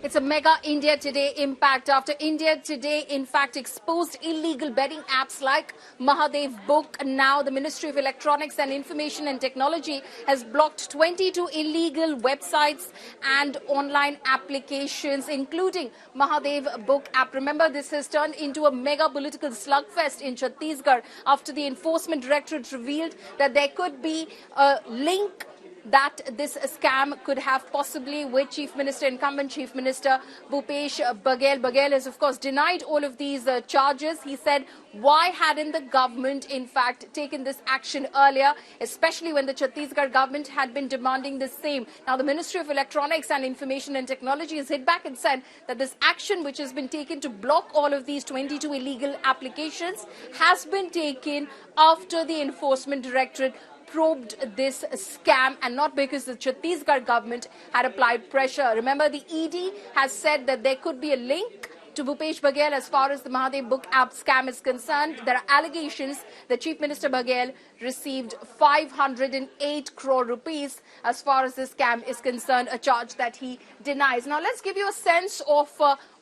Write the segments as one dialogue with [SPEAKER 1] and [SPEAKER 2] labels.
[SPEAKER 1] It's a mega India Today impact after India Today, in fact, exposed illegal betting apps like Mahadev Book. Now, the Ministry of Electronics and Information and Technology has blocked 22 illegal websites and online applications, including Mahadev Book app. Remember, this has turned into a mega political slugfest in Chhattisgarh after the Enforcement Directorate revealed that there could be a link that this scam could have possibly with incumbent Chief Minister Bhupesh Baghel. Baghel has, of course, denied all of these charges. He said, why hadn't the government, in fact, taken this action earlier, especially when the Chhattisgarh government had been demanding the same? Now, the Ministry of Electronics and Information and Technology has hit back and said that this action, which has been taken to block all of these 22 illegal applications, has been taken after the Enforcement Directorate probed this scam, and not because the Chhattisgarh government had applied pressure. Remember, the ED has said that there could be a link to Bhupesh Baghel as far as the Mahadev Book app scam is concerned. There are allegations that Chief Minister Baghel received 508 crore rupees as far as this scam is concerned, a charge that he denies. Now, let's give you a sense of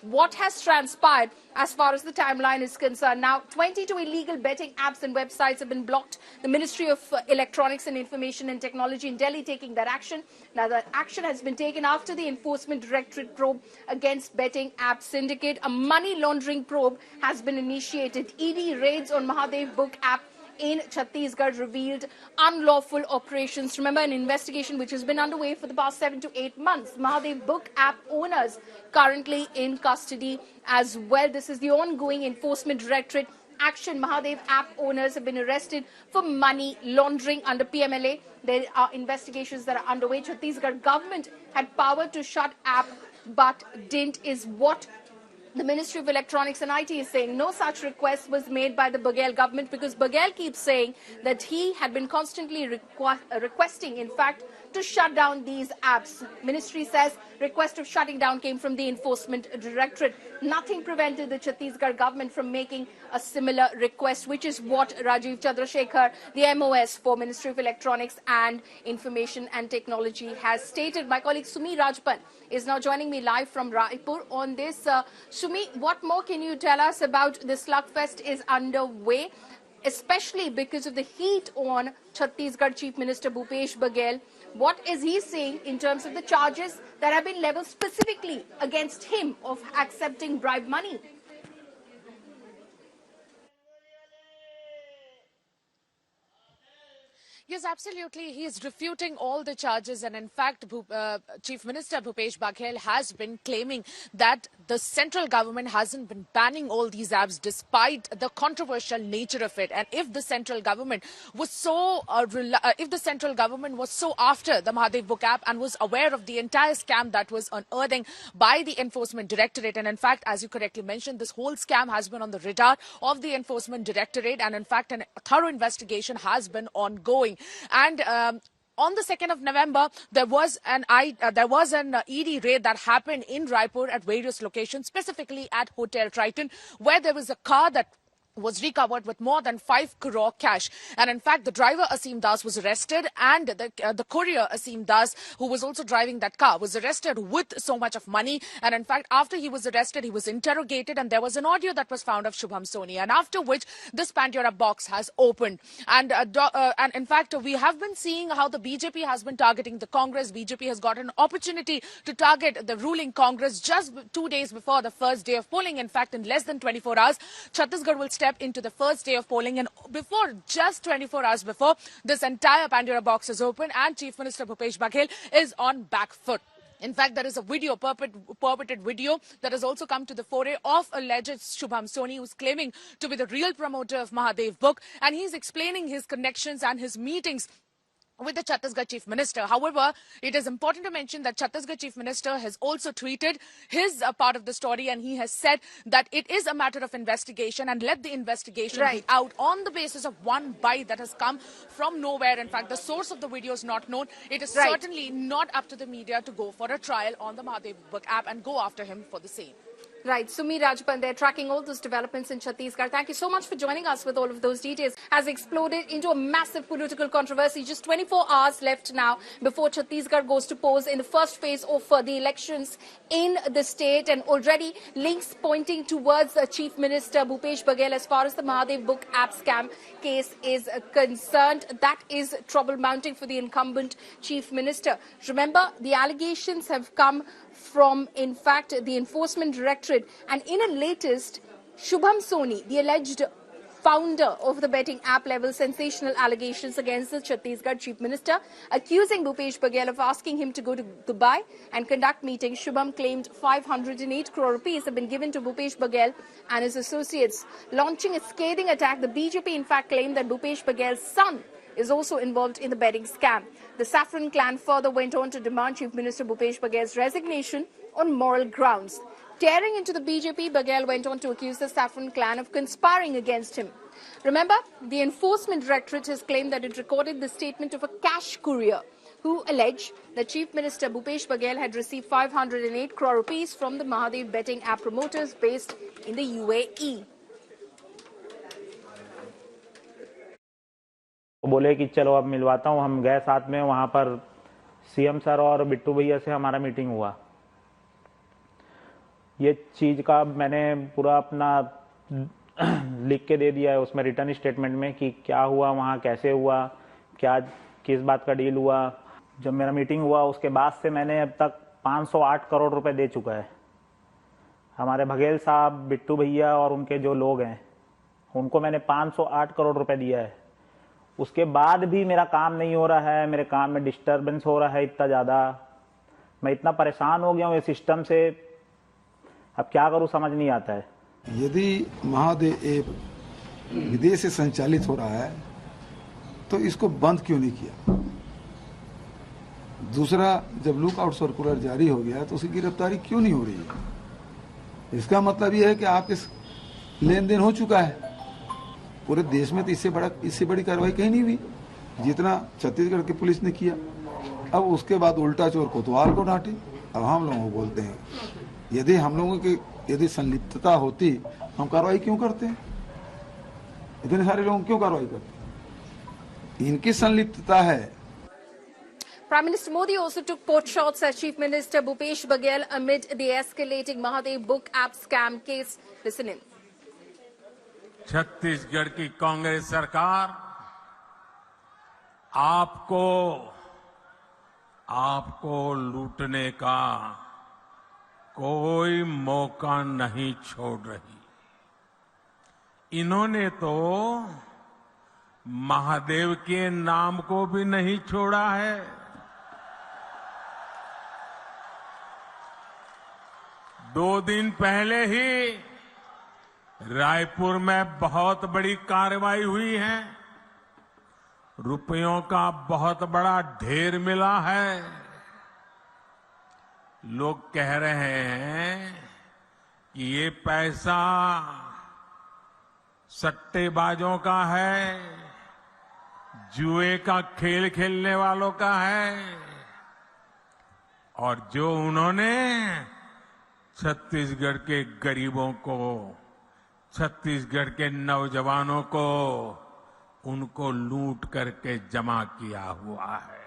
[SPEAKER 1] what has transpired as far as the timeline is concerned. Now, 22 illegal betting apps and websites have been blocked. The Ministry of Electronics and Information and Technology in Delhi taking that action. Now, that action has been taken after the Enforcement Directorate probe against betting app syndicate. A money laundering probe has been initiated. ED raids on Mahadev Book app in Chhattisgarh revealed unlawful operations. Remember, an investigation which has been underway for the past 7 to 8 months. Mahadev Book app owners currently in custody as well. This is the ongoing Enforcement Directorate action. Mahadev app owners have been arrested for money laundering under PMLA. There are investigations that are underway. Chhattisgarh government had power to shut app but didn't, is what the Ministry of Electronics and IT is saying. No such request was made by the Baghel government, because Baghel keeps saying that he had been constantly requesting, in fact, to shut down these apps. Ministry says request of shutting down came from the Enforcement Directorate. Nothing prevented the Chhattisgarh government from making a similar request, which is what Rajiv Chandrasekhar, the MOS for Ministry of Electronics and Information and Technology, has stated. My colleague Sumi Rajpan is now joining me live from Raipur on this. Sumi, what more can you tell us about the slugfest is underway, especially because of the heat on Chhattisgarh Chief Minister Bhupesh Baghel? What is he saying in terms of the charges that have been leveled specifically against him of accepting bribe money?
[SPEAKER 2] Yes, absolutely. He is refuting all the charges. And in fact, Chief Minister Bhupesh Baghel has been claiming that the central government hasn't been banning all these apps despite the controversial nature of it. And if the central government was so after the Mahadev Book app and was aware of the entire scam that was unearthing by the Enforcement Directorate, and in fact, as you correctly mentioned, this whole scam has been on the radar of the Enforcement Directorate, and in fact, a thorough investigation has been ongoing. And on the 2nd of November, there was an ED raid that happened in Raipur at various locations, specifically at Hotel Triton, where there was a car that was recovered with more than 5 crore cash. And in fact, the driver Asim Das was arrested, and the courier Asim Das, who was also driving that car, was arrested with so much of money. And in fact, after he was arrested, he was interrogated, and there was an audio that was found of Shubham Soni, and after which this Pandora box has opened. And in fact, we have been seeing how the BJP has been targeting the Congress. BJP has got an opportunity to target the ruling Congress just 2 days before the first day of polling. In fact, in less than 24 hours, Chhattisgarh will step into the first day of polling, and before, just 24 hours before, this entire Pandora box is open, and Chief Minister Bhupesh Baghel is on back foot. In fact, there is a video, purported video, that has also come to the foray of alleged Shubham Soni, who's claiming to be the real promoter of Mahadev Book, and he's explaining his connections and his meetings with the Chhattisgarh Chief Minister. However, it is important to mention that Chhattisgarh Chief Minister has also tweeted his part of the story, and he has said that it is a matter of investigation, and let the investigation be out on the basis of one bite that has come from nowhere. In fact, the source of the video is not known. It is certainly not up to the media to go for a trial on the Mahadev Book app and go after him for the same.
[SPEAKER 1] Right, Sumi Rajpan, they're tracking all those developments in Chhattisgarh. Thank you so much for joining us with all of those details. Has exploded into a massive political controversy. Just 24 hours left now before Chhattisgarh goes to polls in the first phase of the elections in the state. And already links pointing towards Chief Minister Bhupesh Baghel as far as the Mahadev book app scam case is concerned. That is trouble mounting for the incumbent Chief Minister. Remember, the allegations have come from, in fact, the Enforcement Directorate. And in a latest, Shubham Soni, the alleged founder of the betting app, level sensational allegations against the Chhattisgarh Chief Minister, accusing Bhupesh Baghel of asking him to go to Dubai and conduct meetings. Shubham claimed 508 crore rupees have been given to Bhupesh Baghel and his associates. Launching a scathing attack, the BJP in fact claimed that Bhupesh Baghel's son is also involved in the betting scam. The Saffron clan further went on to demand Chief Minister Bhupesh Baghel's resignation on moral grounds. Tearing into the BJP, Baghel went on to accuse the Saffron clan of conspiring against him. Remember, the Enforcement Directorate has claimed that it recorded the statement of a cash courier who alleged that Chief Minister Bhupesh Baghel had received 508 crore rupees from the Mahadev betting app promoters based in the UAE.
[SPEAKER 3] बोले कि चलो अब मिलवाता हूँ. हम गए साथ में. वहाँ पर सीएम सर और बिट्टू भैया से हमारा मीटिंग हुआ. ये चीज़ का मैंने पूरा अपना लिख के दे दिया है उसमें रिटर्न स्टेटमेंट में कि क्या हुआ वहाँ, कैसे हुआ, क्या किस बात का डील हुआ. जब मेरा मीटिंग हुआ उसके बाद से मैंने अब तक 508 करोड़ रुपए दे चुका है. हमारे बघेल साहब, बिट्टू भैया और उनके जो लोग हैं उनको मैंने 508 करोड़ रुपए दिया है. उसके बाद भी मेरा काम नहीं हो रहा है. मेरे काम में डिस्टर्बेंस हो रहा है इतना ज़्यादा. मैं इतना परेशान हो गया हूँ इस सिस्टम से. अब क्या करूँ समझ नहीं आता है.
[SPEAKER 4] यदि महादेव ऐप विदेश से संचालित हो रहा है तो इसको बंद क्यों नहीं किया? दूसरा, जब लुकआउट सर्कुलर जारी हो गया तो उसकी गिरफ्तारी क्यों नहीं हो रही है? इसका मतलब यह है कि आप इस लेन देन हो चुका है. पूरे देश में तो इससे बड़ी कार्रवाई कहीं नहीं हुई जितना छत्तीसगढ़ की पुलिस ने किया. अब उसके बाद उल्टा चोर कोतवाल को डांटे. अब हम लोगों को बोलते हैं यदि हम लोगों की यदि संलिप्तता होती हम कार्रवाई क्यों करते हैं? इतने सारे लोग क्यों कार्रवाई करते हैं? इनकी संलिप्तता है.
[SPEAKER 1] Prime Minister Modi also took pot shots at Chief Minister Bhupesh Baghel amid the escalating Mahadev book app scam case. Listen in.
[SPEAKER 5] Chhattisgarh की कांग्रेस सरकार आपको लूटने का कोई मौका नहीं छोड़ रही. इन्होंने तो महादेव के नाम को भी नहीं छोड़ा है. दो दिन पहले ही रायपुर में बहुत बड़ी कार्रवाई हुई है. रुपयों का बहुत बड़ा ढेर मिला है. लोग कह रहे हैं कि ये पैसा सट्टेबाजों का है, जुए का खेल खेलने वालों का है, और जो उन्होंने छत्तीसगढ़ के गरीबों को, छत्तीसगढ़ के नौजवानों को, उनको लूट करके जमा किया हुआ है.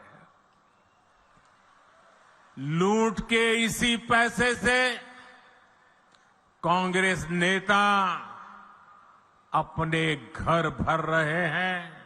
[SPEAKER 5] लूट के इसी पैसे से कांग्रेस नेता अपने घर भर रहे हैं.